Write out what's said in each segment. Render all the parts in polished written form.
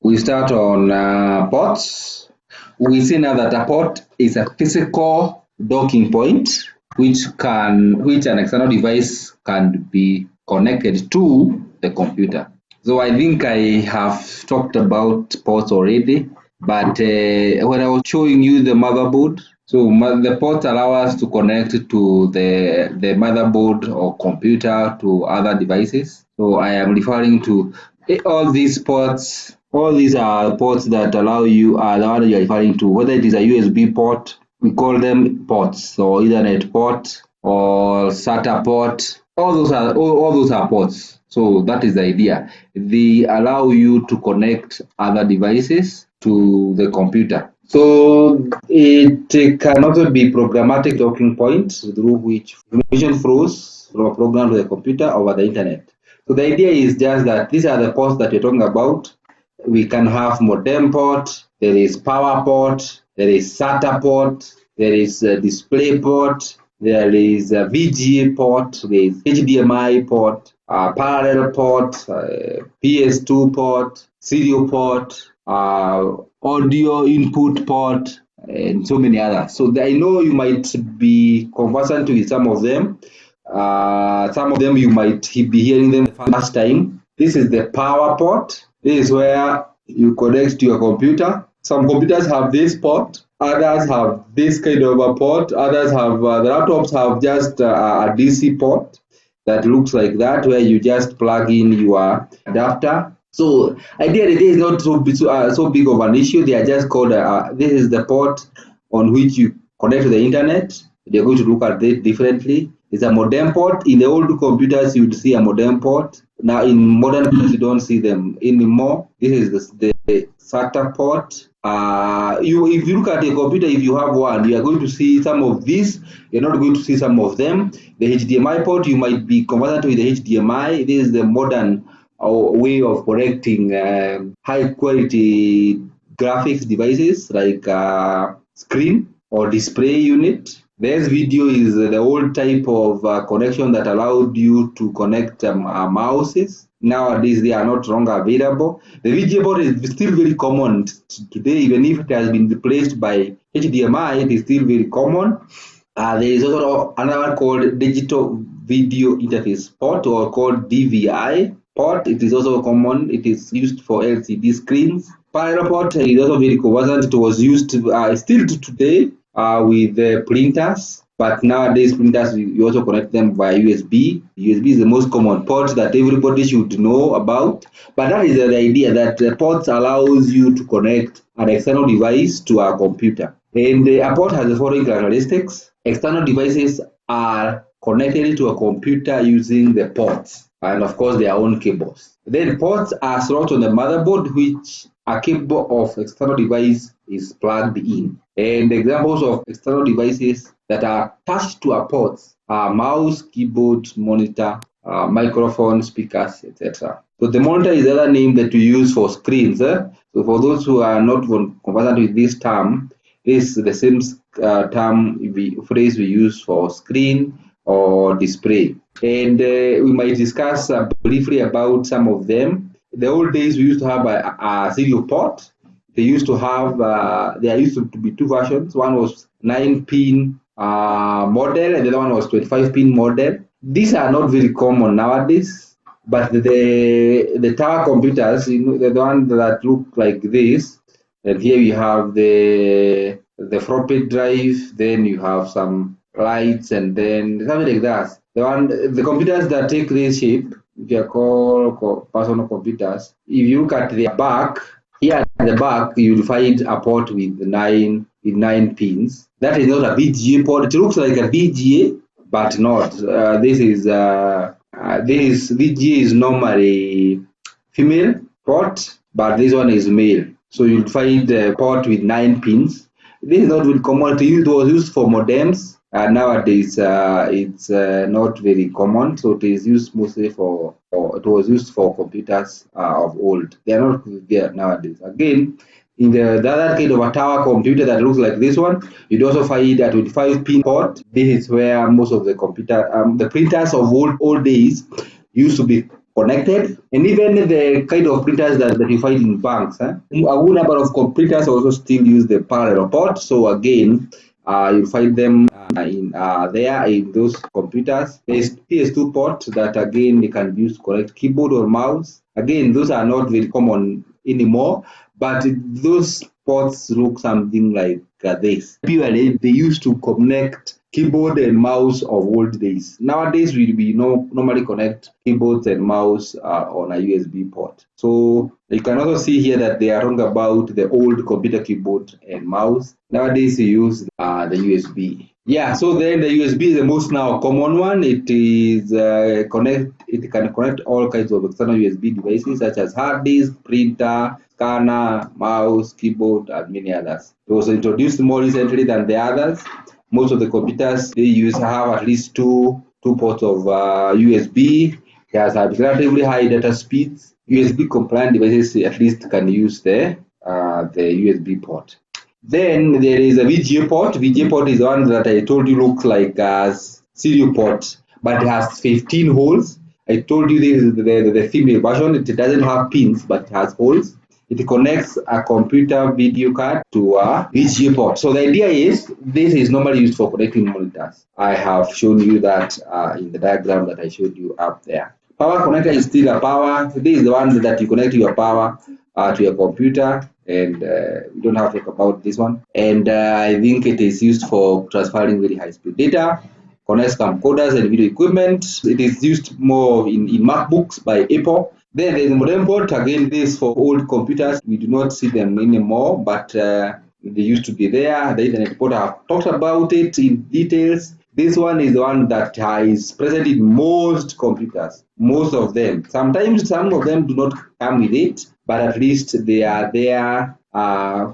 We start on ports. We see now that a port is a physical docking point which an external device can be connected to the computer. So I think I have talked about ports already, but when I was showing you the motherboard, so the ports allow us to connect to the motherboard or computer to other devices. So I am referring to all these ports. All these are ports that allow you, the one you are referring to, whether it is a USB port, we call them ports, or Ethernet port, or SATA port. All those are ports. So that is the idea. They allow you to connect other devices to the computer. So it can also be programmatic docking points through which information flows from a program to the computer over the internet. So the idea is just that these are the ports that we're talking about. We can have modem port, there is power port, there is SATA port, there is a display port, there is a VGA port, there is HDMI port, parallel port, PS2 port, serial port, audio input port, and so many others. So I know you might be conversant with some of them. Some of them you might be hearing them the first time. This is the power port. This is where you connect to your computer. Some computers have this port, others have this kind of a port, others have the laptops have just a DC port that looks like that, where you just plug in your adapter. So ideally, this is not so big of an issue. They are just called. This is the port on which you connect to the internet. They're going to look at it differently. It's a modem port. In the old computers, you would see a modem port. Now, in modern computers, you don't see them anymore. This is the SATA port. If you look at a computer, if you have one, you are going to see some of these. You're not going to see some of them. The HDMI port, you might be conversant with the HDMI. This is the modern way of connecting high quality graphics devices like screen or display unit. This video is the old type of connection that allowed you to connect mouses. Nowadays, they are not longer available. The VGA port is still very common today, even if it has been replaced by HDMI, it is still very common. There is also another one called digital video interface port, or called DVI port. It is also common. It is used for LCD screens. Parallel port is also very conversant. It was used still to today with the printers, but nowadays printers you also connect them via USB. USB is the most common port that everybody should know about. But that is the idea, that the ports allows you to connect an external device to a computer. And a port has the following characteristics. External devices are connected to a computer using the ports and of course their own cables. Then ports are slotted on the motherboard, which a cable of external device is plugged in. And examples of external devices that are attached to a port are mouse, keyboard, monitor, microphone, speakers, etc. So the monitor is the other name that we use for screens. So for those who are not conversant with this term, this is the same phrase we use for screen or display. And we might discuss briefly about some of them. The old days we used to have a serial port. They used to have, there used to be two versions. One was 9-pin model, and the other one was 25-pin model. These are not very common nowadays, but the tower computers, the one that look like this, and here you have the floppy drive, then you have some lights, and then something like that. The computers that take this shape, they are called personal computers. If you look at their back, here at the back, you'll find a port with nine pins. That is not a VGA port. It looks like a VGA, but not. This VGA is normally female port, but this one is male. So you'll find a port with 9 pins. This is not very common. It was used for modems. Nowadays, it's not very common. So it is used mostly it was used for computers of old. They are not there nowadays. Again, in the other kind of a tower computer that looks like this one, you'd also find a 25-pin port. This is where most of the the printers of old days used to be connected, and even the kind of printers that you find in banks. A good number of printers also still use the parallel port. So again, you find them there in those computers. There's PS2 port that again they can use to connect keyboard or mouse. Again, those are not very common anymore, but those ports look something like this. Purely, they used to connect keyboard and mouse of old days. Nowadays, we normally connect keyboards and mouse on a USB port. So you can also see here that they are talking about the old computer keyboard and mouse. Nowadays, you use the USB. Yeah, so then the USB is the most now common one. It is It can connect all kinds of external USB devices such as hard disk, printer, scanner, mouse, keyboard, and many others. It was introduced more recently than the others. Most of the computers they have at least two ports of USB. They have relatively high data speeds. USB compliant devices at least can use the USB port. Then there is a VGA port. VGA port is the one that I told you looks like a serial port, but it has 15 holes. I told you this is the female version. It doesn't have pins, but it has holes. It connects a computer video card to a VGA port. So the idea is this is normally used for connecting monitors. I have shown you that in the diagram that I showed you up there. Power connector is still a power. This is the one that you connect your power to your computer, and we don't have to talk about this one. And I think it is used for transferring very high speed data, connects camcorders and video equipment. It is used more in MacBooks by Apple. Then there is a modem port. Again, this for old computers. We do not see them anymore, but they used to be there. The Ethernet port, I have talked about it in details. This one is the one that is present in most computers, most of them. Sometimes some of them do not come with it, but at least they are there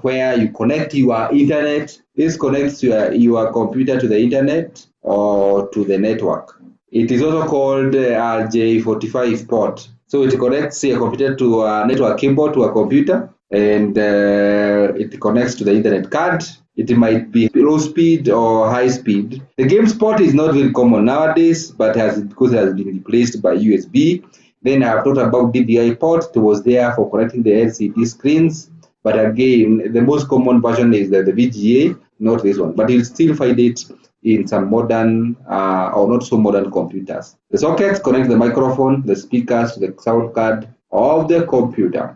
where you connect your internet. This connects your computer to the internet or to the network. It is also called RJ45 port. So it connects your computer to a network cable to a computer, and it connects to the internet card. It might be low speed or high speed. The games port is not very common nowadays, but because it has been replaced by USB. Then I have talked about DVI port. It was there for connecting the LCD screens. But again, the most common version is the VGA, not this one. But you'll still find it in some modern or not so modern computers. The sockets connect the microphone, the speakers to the sound card of the computer.